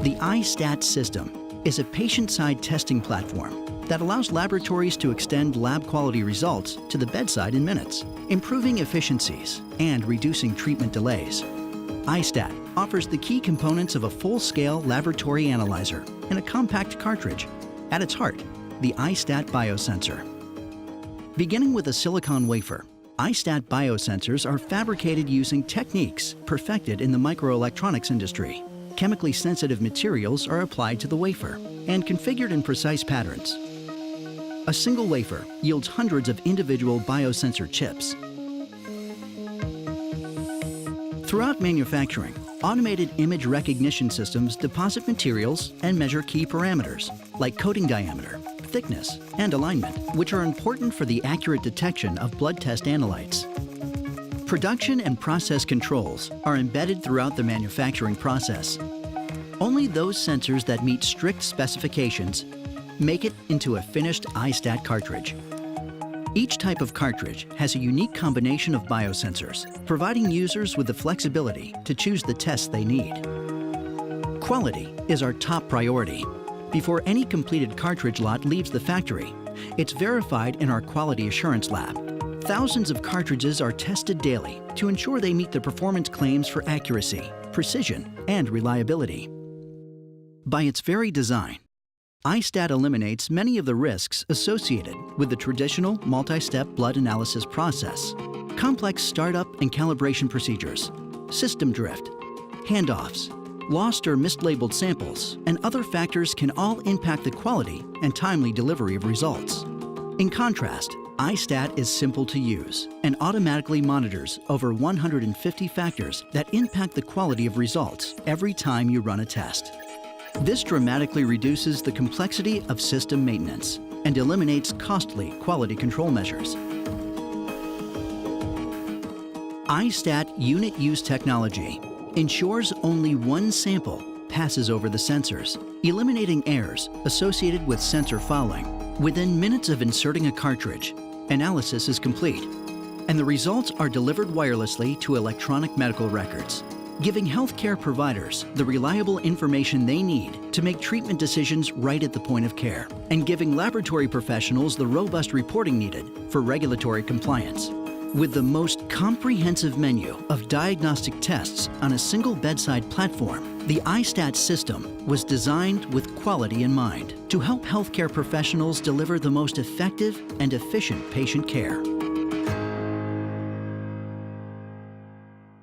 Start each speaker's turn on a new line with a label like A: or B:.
A: The iStat system is a patient-side testing platform that allows laboratories to extend lab quality results to the bedside in minutes, improving efficiencies and reducing treatment delays. iStat offers the key components of a full-scale laboratory analyzer in a compact cartridge. At its heart, the iStat biosensor. Beginning with a silicon wafer, iStat biosensors are fabricated using techniques perfected in the microelectronics industry. Chemically sensitive materials are applied to the wafer and configured in precise patterns. A single wafer yields hundreds of individual biosensor chips. Throughout manufacturing, automated image recognition systems deposit materials and measure key parameters like coating diameter, thickness, and alignment, which are important for the accurate detection of blood test analytes. Production and process controls are embedded throughout the manufacturing process. Only those sensors that meet strict specifications make it into a finished iStat cartridge. Each type of cartridge has a unique combination of biosensors, providing users with the flexibility to choose the tests they need. Quality is our top priority. Before any completed cartridge lot leaves the factory, it's verified in our quality assurance lab. Thousands of cartridges are tested daily to ensure they meet the performance claims for accuracy, precision, and reliability. By its very design, iStat eliminates many of the risks associated with the traditional multi-step blood analysis process. Complex startup and calibration procedures, system drift, handoffs, lost or mislabeled samples, and other factors can all impact the quality and timely delivery of results. In contrast, iStat is simple to use and automatically monitors over 150 factors that impact the quality of results every time you run a test. This dramatically reduces the complexity of system maintenance and eliminates costly quality control measures. iStat unit use technology ensures only one sample passes over the sensors, eliminating errors associated with sensor fouling. Within minutes of inserting a cartridge, analysis is complete, and the results are delivered wirelessly to electronic medical records, giving healthcare providers the reliable information they need to make treatment decisions right at the point of care, and giving laboratory professionals the robust reporting needed for regulatory compliance. With the most comprehensive menu of diagnostic tests on a single bedside platform, the iStat system was designed with quality in mind to help healthcare professionals deliver the most effective and efficient patient care.